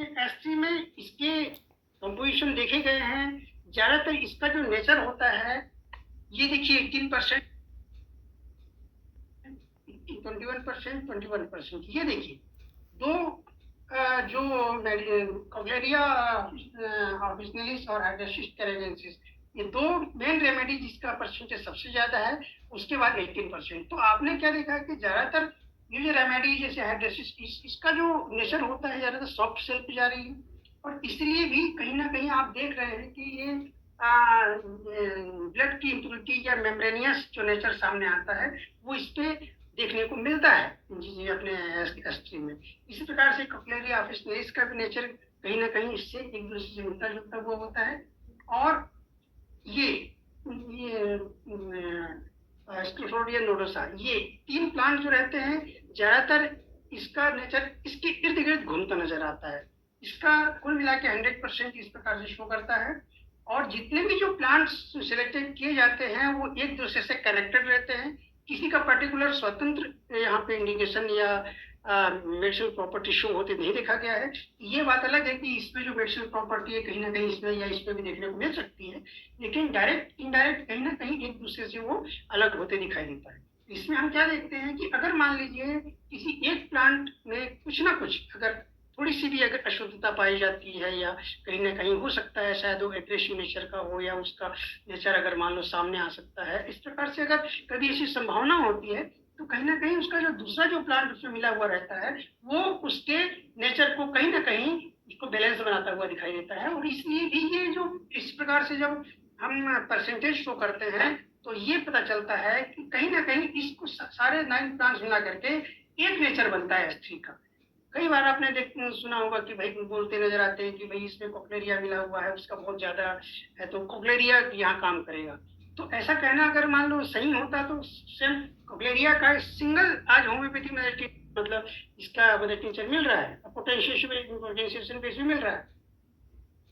कि S3 में इसके कंपोजिशन देखे गए हैं। ज़्यादातर इसका जो नेचर होता है, ये देखिए 18%, 21%, 21%। ये देखिए दो जो कोक्लेरिया ऑफिशिनलिस और हाइड्रोसिस कैनाडेंसिस, ये दो मेन रेमेडी जिसका परसेंटेज सबसे ज्यादा है, उसके बाद 18%। तो आपने क्या देखा कि ज्यादातर ये जो रेमेडी जैसे हाइड्रोसिस, इसका जो नेचर होता है ज्यादातर सॉफ्ट सेल पे जा रही है, और इसलिए भी कहीं ना कहीं आप देख रहे हैं कि ये ब्लड की इम्प्योरिटी या मेम्ब्रेनियस जो नेचर सामने आता है, वो इस पे देखने को मिलता है जी अपने S3 में। इसी प्रकार से कोक्लेरिया ऑफिशिनलिस का भी नेचर कहीं ना कहीं इससे एक दूसरे से मिलता जुलता हुआ होता है। और ये स्क्लेरोटिया नोडोसा, ये तीन प्लांट जो रहते हैं, ज्यादातर इसका नेचर इसके इर्द गिर्द घूमता नजर आता है। इसका कुल मिला के 100% इस प्रकार से शो करता है। और जितने भी जो प्लांट्स सिलेक्टेड किए जाते हैं वो एक दूसरे से कनेक्टेड रहते हैं। किसी का पर्टिकुलर स्वतंत्र यहाँ पे इंडिकेशन या मेडिसिनल प्रॉपर्टी शो होते नहीं देखा गया है। ये बात अलग है कि इसमें जो मेडिसिनल प्रॉपर्टी है कहीं ना कहीं इसमें या इसमें भी देखने को मिल सकती है, लेकिन डायरेक्ट इनडायरेक्ट कहीं ना कहीं एक दूसरे से वो अलग होते दिखाई देता है। इसमें हम क्या देखते हैं कि अगर मान लीजिए किसी एक प्लांट में कुछ ना कुछ अगर थोड़ी सी भी अगर अशुद्धता पाई जाती है, या कहीं ना कहीं हो सकता है शायद वो एग्रेसिव नेचर का हो, या उसका नेचर अगर मान लो सामने आ सकता है, इस प्रकार से अगर कभी ऐसी संभावना होती है, तो कहीं ना कहीं उसका जो दूसरा जो प्लांट उसमें मिला हुआ रहता है वो उसके नेचर को कहीं ना कहीं उसको बैलेंस बनाता हुआ दिखाई देता है। और इसलिए भी ये जो इस प्रकार से जब हम परसेंटेज शो करते हैं, तो ये पता चलता है कि कहीं ना कहीं इसको सारे 9 प्लांट्स मिला करके एक नेचर बनता है S3 का। कई बार आपने सुना होगा कि भाई बोलते नजर आते हैं कि भाई इसमें कोक्लेरिया मिला हुआ है, उसका बहुत ज्यादा है, तो कोक्लेरिया यहाँ काम करेगा। तो ऐसा कहना अगर मान लो सही होता तो सेम कोक्लेरिया का सिंगल आज होम्योपैथी मतलब इसका नेचर मिल रहा है, पोटेंशिएशन बेस भी मिल रहा है।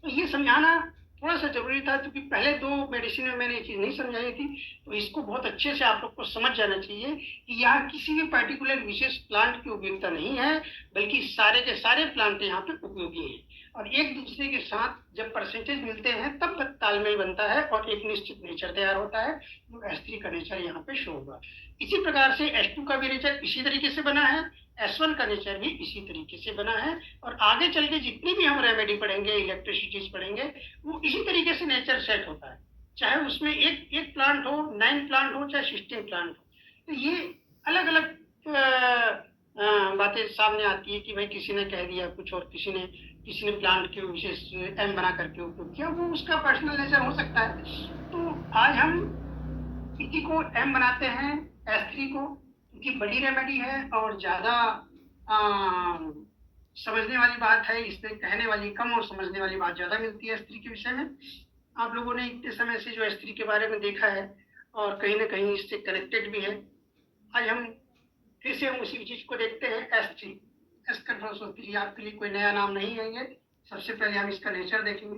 तो ये समझाना थोड़ा सा जरूरी था, क्योंकि पहले 2 मेडिसिन में मैंने ये चीज नहीं समझाई थी। तो इसको बहुत अच्छे से आप लोग को समझ जाना चाहिए कि यहाँ किसी भी पर्टिकुलर विशेष प्लांट की उपयोगिता नहीं है, बल्कि सारे के सारे प्लांट यहाँ पे उपयोगी हैं। और एक दूसरे के साथ जब परसेंटेज मिलते हैं तब तालमेल बनता है और एक निश्चित नेचर तैयार होता है, जो S3 का नेचर यहाँ पे शो होगा। इसी प्रकार से S2 का भी नेचर इसी तरीके से बना है, S1 का नेचर भी इसी तरीके से बना है। और आगे चल के जितनी भी हम रेमेडी पढ़ेंगे, इलेक्ट्रिसिटीज पढ़ेंगे, वो इसी तरीके से नेचर सेट होता है, चाहे उसमें एक प्लांट हो, 9 प्लांट हो, चाहे 16 प्लांट हो। तो ये अलग अलग बातें सामने आती है कि भाई किसी ने कह दिया कुछ और किसी ने प्लांट के विशेष एम बना करके उपयोग किया, वो उसका पर्सनल नेचर हो सकता है। तो आज हम इसी को एम बनाते हैं S3 को, क्योंकि बड़ी रेमेडी है और ज्यादा समझने वाली बात है, इसमें कहने वाली कम और समझने वाली बात ज्यादा मिलती है S3 के विषय में। आप लोगों ने इतने समय से जो S3 के बारे में देखा है और कहीं ना कहीं इससे कनेक्टेड भी है, आज हम फिर से हम उसी चीज को देखते हैं। S3 आपके लिए कोई नया नाम नहीं है ये। सबसे पहले हम इसका नेचर देखेंगे।